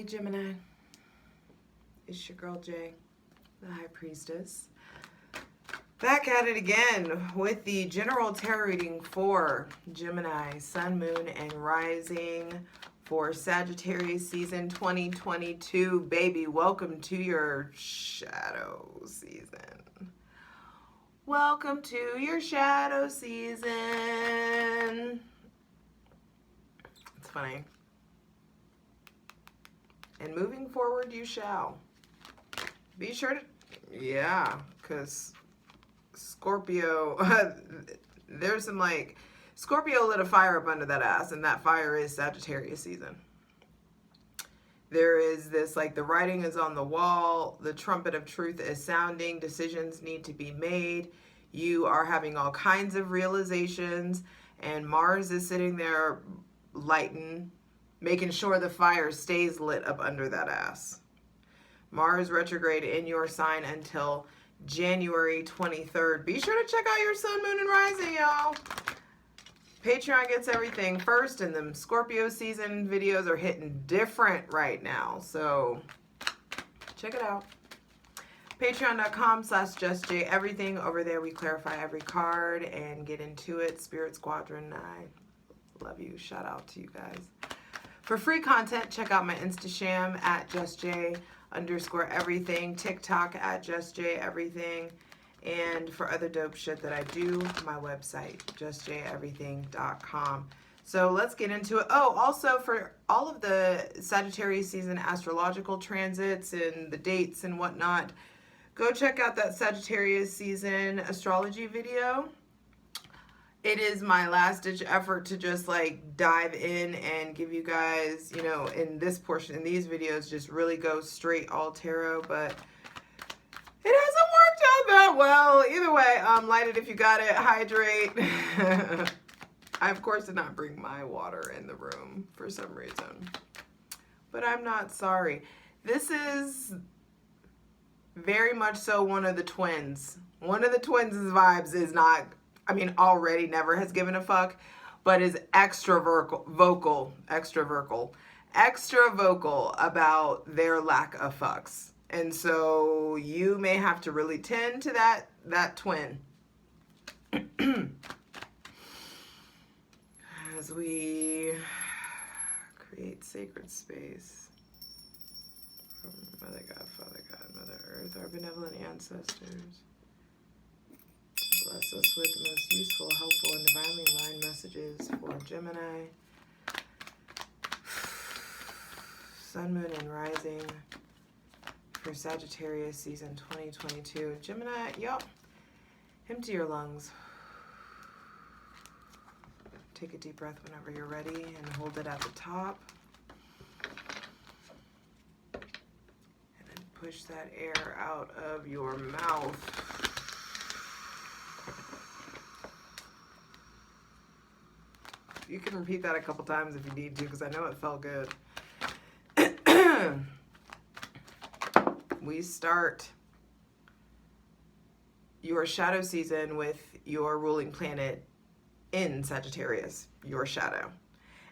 Gemini, it's your girl Jay, the High Priestess. Back at it again with the general tarot reading for Gemini, Sun, Moon, and Rising for Sagittarius season 2022. Baby, welcome to your shadow season. Welcome to your shadow season. It's funny. And moving forward, you shall. Be sure to, yeah, because Scorpio, there's some like, Scorpio lit a fire up under that ass, and that fire is Sagittarius season. There is this, like, the writing is on the wall, the trumpet of truth is sounding, decisions need to be made, you are having all kinds of realizations, and Mars is sitting there lighting, making sure the fire stays lit up under that ass. Mars retrograde in your sign until January 23rd. Be sure to check out your Sun, Moon, and Rising, y'all. Patreon gets everything first, and the Scorpio season videos are hitting different right now. So check it out. Patreon.com/justjeverything. Over there, we clarify every card and get into it. Spirit Squadron, I love you. Shout out to you guys. For free content, check out my Instasham at justj_everything, TikTok at justjeverything, and for other dope shit that I do, my website, justjeverything.com. So let's get into it. Oh, also for all of the Sagittarius season astrological transits and the dates and whatnot, go check out that Sagittarius season astrology video. It is my last ditch effort to just like dive in and give you guys, you know, in this portion, in these videos, just really go straight all tarot, but it hasn't worked out that well. Either way, light it if you got it, hydrate. I, of course, did not bring my water in the room for some reason, but I'm not sorry. This is very much so one of the twins. One of the twins' vibes is not, I mean, already never has given a fuck, but is extra vocal about their lack of fucks. And so you may have to really tend to that twin. As we create sacred space from Mother God, Father God, Mother Earth, our benevolent ancestors. Bless us with the most useful, helpful, and divinely aligned messages for Gemini, Sun, Moon, and Rising for Sagittarius season 2022. Gemini, y'all, empty your lungs. Take a deep breath whenever you're ready and hold it at the top. And then push that air out of your mouth. You can repeat that a couple times if you need to, because I know it felt good. We start your shadow season with your ruling planet in Sagittarius, your shadow.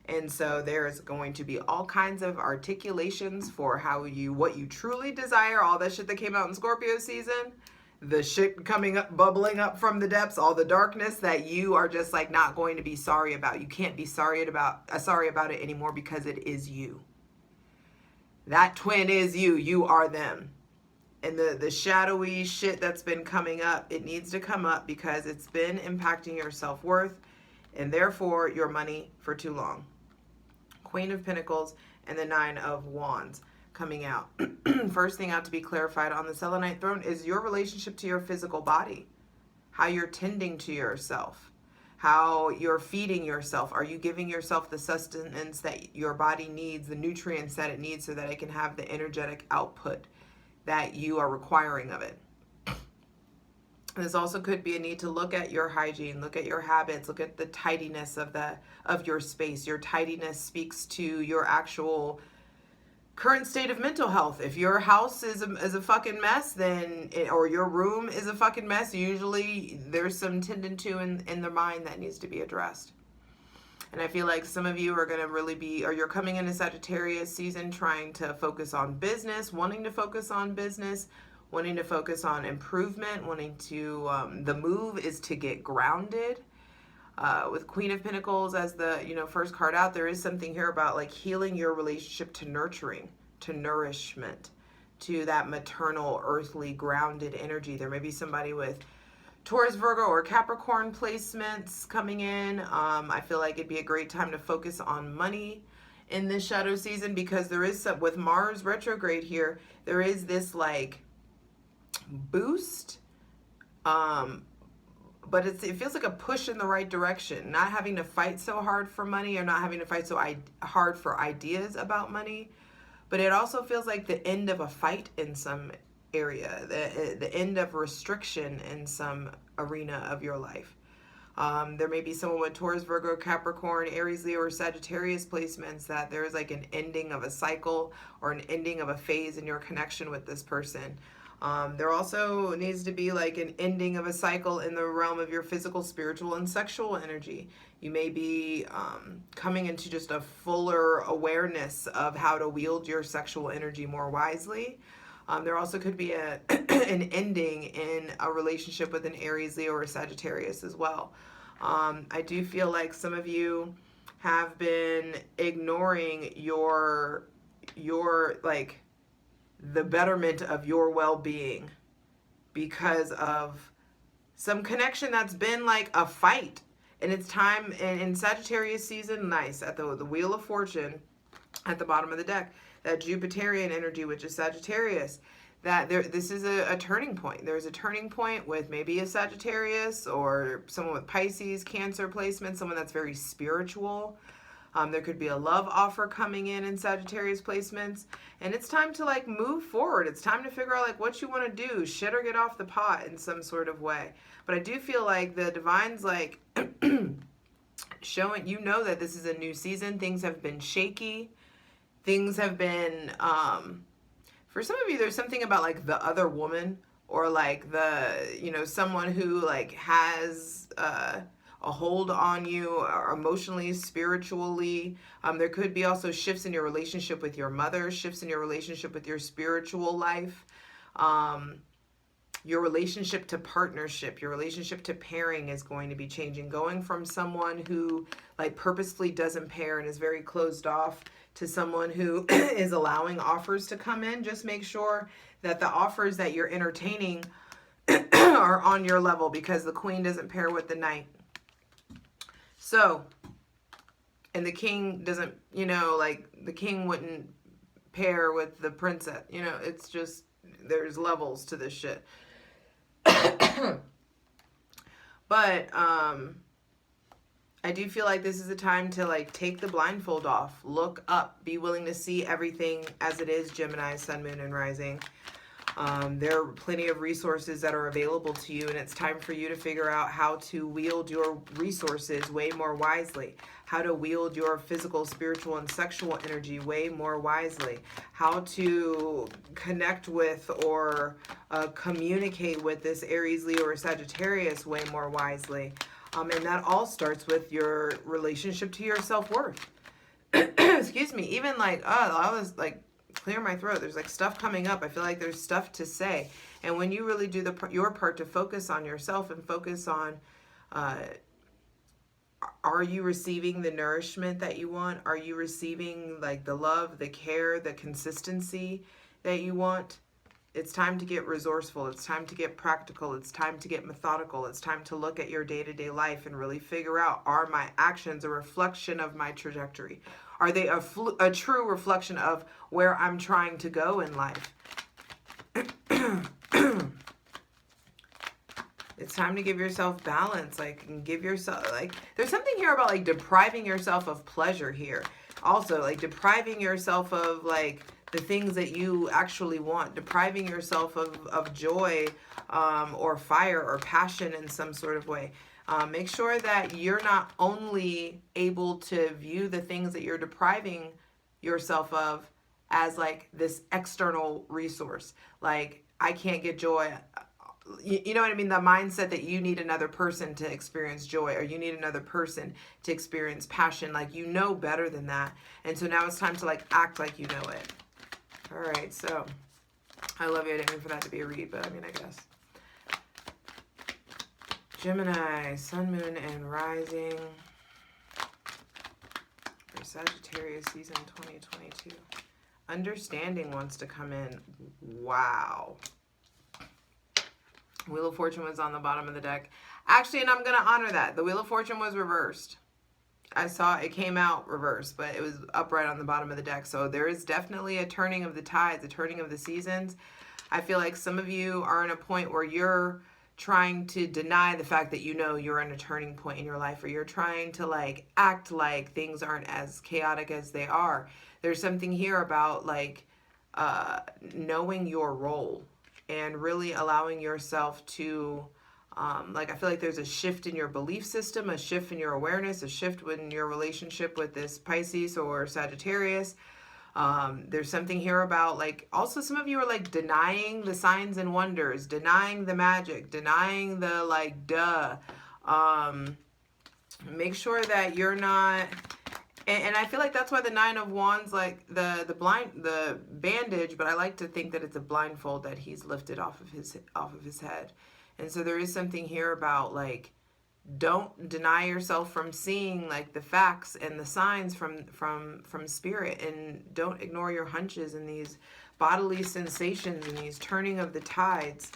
And so there's going to be all kinds of articulations for how what you truly desire, all that shit that came out in Scorpio season, the shit coming up, bubbling up from the depths, all the darkness that you are just like not going to be sorry about. You can't be sorry about it anymore because it is you. That twin is you. You are them. And the shadowy shit that's been coming up, it needs to come up because it's been impacting your self-worth and therefore your money for too long. Queen of Pentacles and the Nine of Wands coming out. First thing out to be clarified on the Selenite throne is your relationship to your physical body. How you're tending to yourself. How you're feeding yourself. Are you giving yourself the sustenance that your body needs, the nutrients that it needs so that it can have the energetic output that you are requiring of it? This also could be a need to look at your hygiene, look at your habits, look at the tidiness of your space. Your tidiness speaks to your actual current state of mental health. If your house is a fucking mess, then or your room is a fucking mess, usually there's some tending to in the mind that needs to be addressed. And I feel like some of you are going to really be, or you're coming into Sagittarius season trying to focus on business, wanting to focus on business, wanting to focus on improvement, wanting to, the move is to get grounded. With Queen of Pentacles as the, first card out, there is something here about like healing your relationship to nurturing, to nourishment, to that maternal, earthly, grounded energy. There may be somebody with Taurus, Virgo, or Capricorn placements coming in. I feel like it'd be a great time to focus on money in this shadow season, because there is some, with Mars retrograde here, there is this like boost, but it feels like a push in the right direction. Not having to fight so hard for money, or not having to fight so hard for ideas about money. But it also feels like the end of a fight in some area, the end of restriction in some arena of your life. There may be someone with Taurus, Virgo, Capricorn, Aries, Leo, or Sagittarius placements that there is like an ending of a cycle or an ending of a phase in your connection with this person. There also needs to be like an ending of a cycle in the realm of your physical, spiritual, and sexual energy. You may be coming into just a fuller awareness of how to wield your sexual energy more wisely. There also could be an ending in a relationship with an Aries, Leo, or Sagittarius as well. I do feel like some of you have been ignoring your like the betterment of your well-being because of some connection that's been like a fight. And it's time in Sagittarius season, nice, at the Wheel of Fortune at the bottom of the deck, that Jupiterian energy, which is Sagittarius, that this is a turning point. There's a turning point with maybe a Sagittarius or someone with Pisces, Cancer placement, someone that's very spiritual. There could be a love offer coming in Sagittarius placements, and it's time to like move forward. It's time to figure out like what you want to do, shit or get off the pot in some sort of way. But I do feel like the divine's like showing, that this is a new season. Things have been shaky. Things have been, for some of you, there's something about like the other woman, or like the, someone who like has, a hold on you, or emotionally, spiritually. There could be also shifts in your relationship with your mother, shifts in your relationship with your spiritual life, your relationship to partnership, your relationship to pairing is going to be changing. Going from someone who like purposefully doesn't pair and is very closed off to someone who is allowing offers to come in. Just make sure that the offers that you're entertaining are on your level, because the Queen doesn't pair with the Knight. So, and the King doesn't, like the King wouldn't pair with the Princess. It's just, there's levels to this shit. But, I do feel like this is a time to like take the blindfold off, look up, be willing to see everything as it is, Gemini, Sun, Moon, and Rising. There are plenty of resources that are available to you, and it's time for you to figure out how to wield your resources way more wisely, how to wield your physical, spiritual, and sexual energy way more wisely, how to connect with or communicate with this Aries, Leo, or Sagittarius way more wisely. And that all starts with your relationship to your self-worth. Excuse me. Even like, I was like, clear my throat. There's like stuff coming up. I feel like there's stuff to say. And when you really do your part to focus on yourself and focus on, are you receiving the nourishment that you want? Are you receiving like the love, the care, the consistency that you want? It's time to get resourceful. It's time to get practical. It's time to get methodical. It's time to look at your day-to-day life and really figure out, are my actions a reflection of my trajectory? Are they a true reflection of where I'm trying to go in life? It's time to give yourself balance, and give yourself, there's something here about, depriving yourself of pleasure here. Also, depriving yourself of, the things that you actually want, depriving yourself of joy, or fire or passion in some sort of way. Make sure that you're not only able to view the things that you're depriving yourself of as this external resource. I can't get joy you know what I mean? The mindset that you need another person to experience joy, or you need another person to experience passion. Like, you know better than that. And so now it's time to like act like you know it. All right. So I love you. I didn't mean for that to be a read, but I mean, I guess. Gemini, sun, moon, and rising for Sagittarius season 2022. Understanding wants to come in. Wow. Wheel of Fortune was on the bottom of the deck. Actually, and I'm going to honor that. The Wheel of Fortune was reversed. I saw it came out reversed, but it was upright on the bottom of the deck. So there is definitely a turning of the tides, a turning of the seasons. I feel like some of you are in a point where you're trying to deny the fact that you know you're in a turning point in your life, or you're trying to like act like things aren't as chaotic as they are. There's something here about like knowing your role and really allowing yourself to like, I feel like there's a shift in your belief system, a shift in your awareness, a shift in your relationship with this Pisces or Sagittarius. There's something here about like, also some of you are like denying the signs and wonders, denying the magic, denying the like, make sure that you're not, and I feel like that's why the Nine of Wands, like the bandage, but I like to think that it's a blindfold that he's lifted off of his head. And so there is something here about like, don't deny yourself from seeing like the facts and the signs from spirit, and don't ignore your hunches and these bodily sensations and these turning of the tides.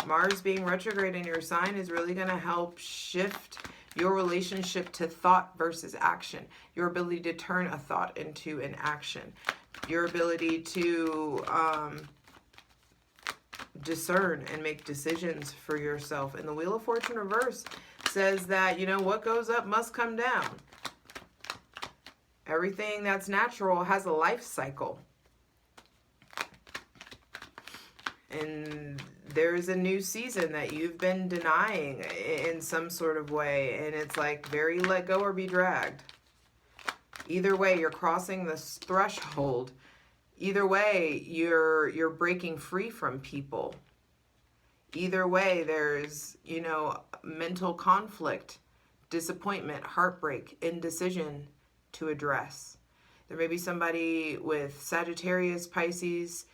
Mars being retrograde in your sign is really going to help shift your relationship to thought versus action. Your ability to turn a thought into an action. Your ability to discern and make decisions for yourself. And the Wheel of Fortune reverse says that, you know, what goes up must come down. Everything that's natural has a life cycle. And there's a new season that you've been denying in some sort of way. And it's like very let go or be dragged. Either way, you're crossing this threshold. Either way, you're breaking free from people. Either way, there's, you know, mental conflict, disappointment, heartbreak, indecision to address. There may be somebody with Sagittarius, Pisces,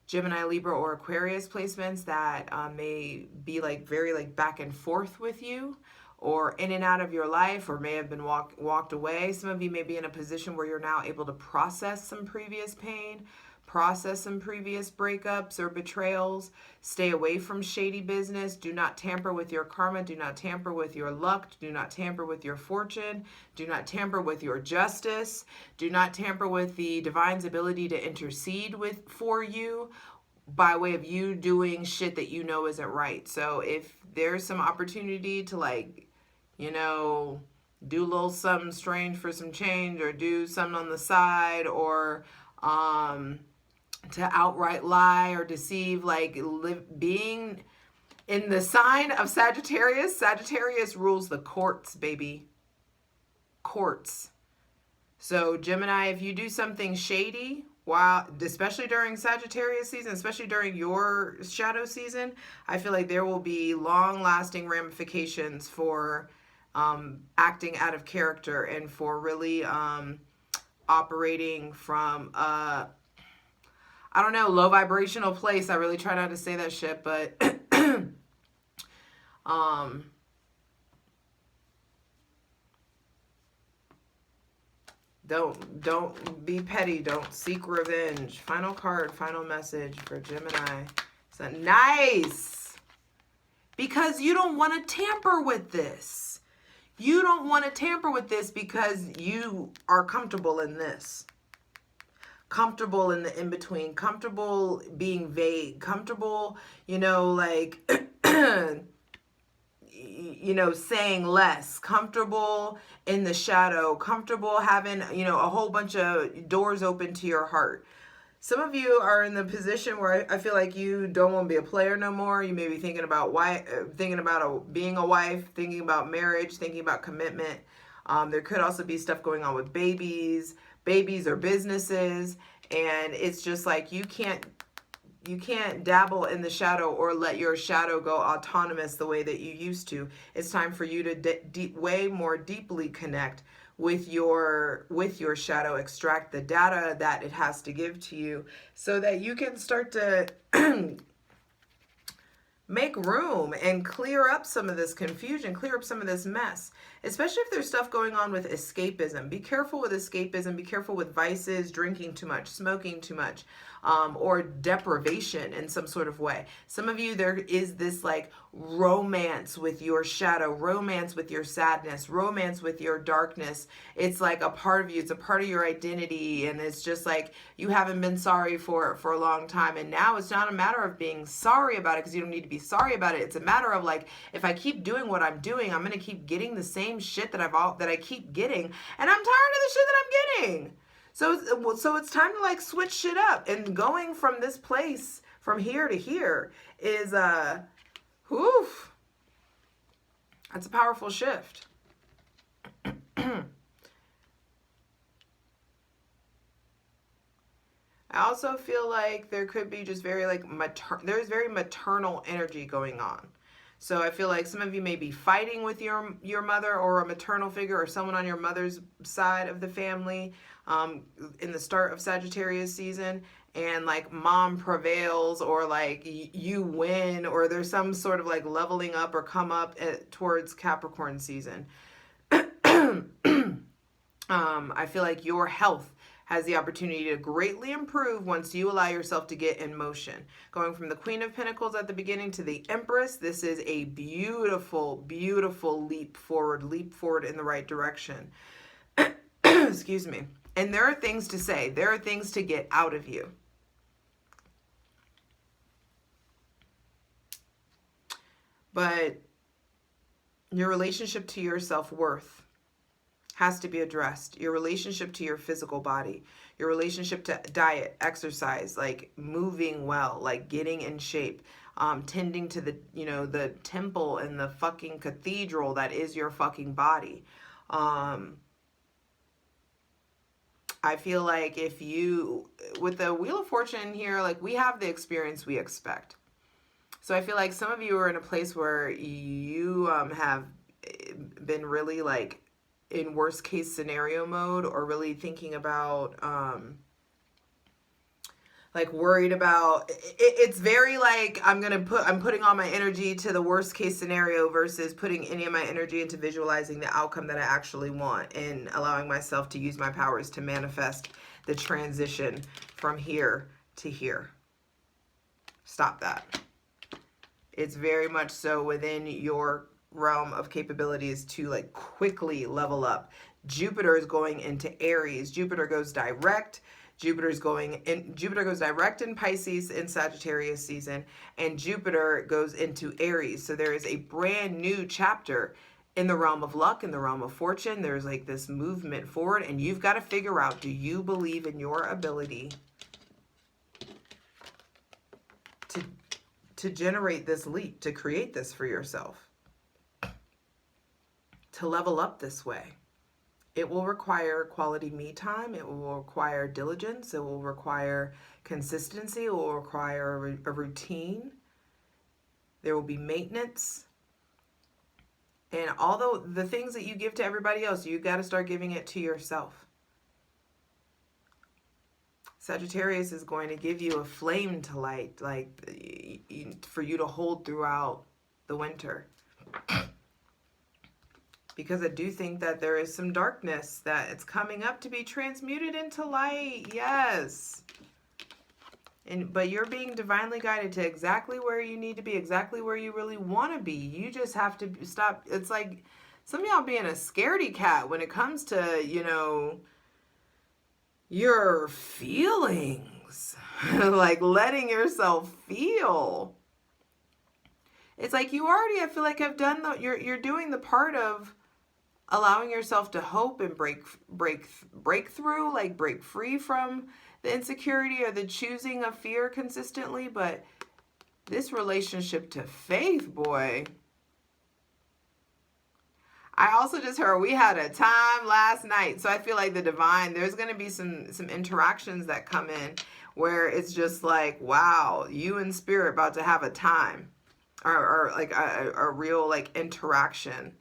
Gemini, Libra, or Aquarius placements that may be like very like back and forth with you, or in and out of your life, or may have been walked away. Some of you may be in a position where you're now able to process some previous pain, process some previous breakups or betrayals. Stay away from shady business. Do not tamper with your karma. Do not tamper with your luck. Do not tamper with your fortune. Do not tamper with your justice. Do not tamper with the divine's ability to intercede for you by way of you doing shit that you know isn't right. So if there's some opportunity to like, you know, do a little something strange for some change, or do something on the side, or to outright lie or deceive, like being in the sign of Sagittarius. Sagittarius rules the courts, baby. Courts. So Gemini, if you do something shady, especially during Sagittarius season, especially during your shadow season, I feel like there will be long-lasting ramifications for acting out of character, and for really operating from I don't know, low vibrational place. I really try not to say that shit, but don't be petty. Don't seek revenge. Final card, final message for Gemini. So nice. Because you don't want to tamper with this. You don't want to tamper with this because you are comfortable in this. Comfortable in the in-between. Comfortable being vague. Comfortable, you know, like, you know, saying less. Comfortable in the shadow. Comfortable having, you know, a whole bunch of doors open to your heart. Some of you are in the position where I feel like you don't want to be a player no more. You may be thinking about being a wife, thinking about marriage, thinking about commitment. There could also be stuff going on with babies or businesses. And it's just like you can't you can't dabble in the shadow or let your shadow go autonomous the way that you used to. It's time for you to way more deeply connect with your shadow, extract the data that it has to give to you so that you can start to make room and clear up some of this confusion, clear up some of this mess, especially if there's stuff going on with escapism. Be careful with escapism. Be careful with vices, drinking too much, smoking too much, or deprivation in some sort of way. Some of you, there is this like romance with your shadow, romance with your sadness, romance with your darkness. It's like a part of you. It's a part of your identity. And it's just like you haven't been sorry for it for a long time. And now it's not a matter of being sorry about it, because you don't need to be sorry about it. It's a matter of like, if I keep doing what I'm doing, I'm going to keep getting the same shit that I keep getting. And I'm tired of the shit that I'm getting. So it's time to like switch shit up. And going from this place, from here to here, is whew, that's a powerful shift. I also feel like there could be just very like there's very maternal energy going on. So I feel like some of you may be fighting with your mother or a maternal figure or someone on your mother's side of the family in the start of Sagittarius season, and like mom prevails, or like you win, or there's some sort of like leveling up or come up towards Capricorn season. I feel like your health has the opportunity to greatly improve once you allow yourself to get in motion. Going from the Queen of Pentacles at the beginning to the Empress, this is a beautiful, beautiful leap forward in the right direction. Excuse me. And there are things to say. There are things to get out of you. But your relationship to your self-worth has to be addressed. Your relationship to your physical body, your relationship to diet, exercise, like moving well, like getting in shape, tending to the, the temple and the fucking cathedral that is your fucking body. I feel like if you, with the Wheel of Fortune here, like we have the experience we expect. So I feel like some of you are in a place where you have been really like in worst case scenario mode, or really thinking about like worried about it's very like I'm putting all my energy to the worst case scenario versus putting any of my energy into visualizing the outcome that I actually want and allowing myself to use my powers to manifest the transition from here to here. Stop that. It's very much so within your realm of capabilities to like quickly level up. Jupiter is going into Aries. Jupiter goes direct. Jupiter goes direct in Pisces in Sagittarius season, and Jupiter goes into Aries. So there is a brand new chapter in the realm of luck, in the realm of fortune. There's like this movement forward, and you've got to figure out, do you believe in your ability to generate this leap, to create this for yourself, to level up this way? It will require quality me time. It will require diligence. It will require consistency. It will require a routine. There will be maintenance. And although the things that you give to everybody else, you got to start giving it to yourself. Sagittarius is going to give you a flame to light, like for you to hold throughout the winter. Because I do think that there is some darkness that it's coming up to be transmuted into light. Yes. But you're being divinely guided to exactly where you need to be, exactly where you really want to be. You just have to stop. It's like some of y'all being a scaredy cat when it comes to, your feelings. Like letting yourself feel. It's like you already, I feel like, have done you're doing the part of allowing yourself to hope and break through, like break free from the insecurity or the choosing of fear consistently. But this relationship to faith, boy, I also just heard we had a time last night. So I feel like the divine, there's going to be some interactions that come in where it's just like, wow, you and spirit about to have a time, or like a real like interaction,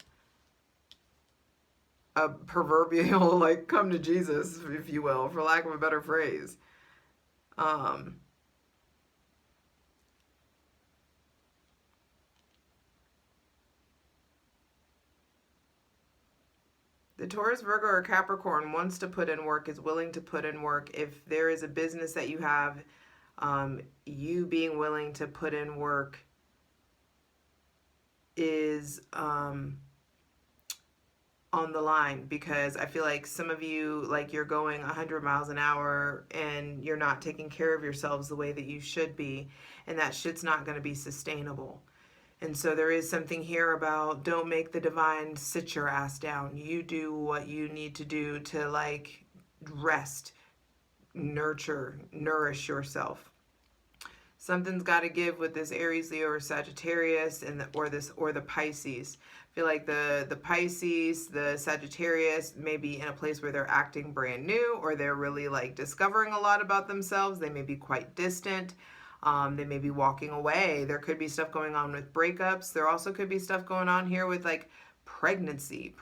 a proverbial like come to Jesus, if you will, for lack of a better phrase. Um, The Taurus, Virgo, or Capricorn wants to put in work, is willing to put in work. If there is a business that you have, you being willing to put in work is on the line, because I feel like some of you, like, you're going 100 miles an hour and you're not taking care of yourselves the way that you should be, and that shit's not going to be sustainable. And so there is something here about, don't make the divine sit your ass down. You do what you need to do to like rest, nurture, nourish yourself. Something's got to give with this Aries, Leo, or Sagittarius, and or the Pisces. I feel like the Pisces, the Sagittarius may be in a place where they're acting brand new, or they're really like discovering a lot about themselves. They may be quite distant. They may be walking away. There could be stuff going on with breakups. There also could be stuff going on here with like pregnancy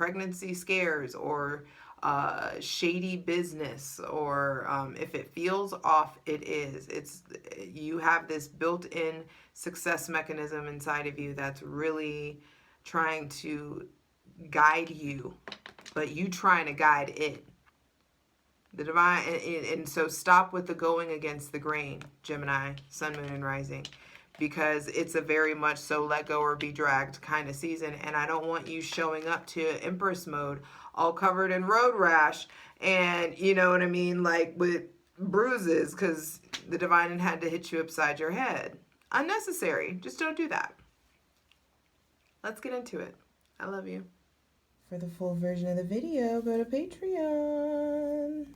scares, or shady business, or if it feels off, it is. You have this built-in success mechanism inside of you that's really trying to guide you, but you trying to guide it. The divine, and so stop with the going against the grain, Gemini, Sun, Moon, and Rising, because it's a very much so let go or be dragged kind of season. And I don't want you showing up to Empress mode all covered in road rash and, you know what I mean, like with bruises, because the divine had to hit you upside your head. Unnecessary. Just don't do that. Let's get into it. I love you. For the full version of the video, go to Patreon.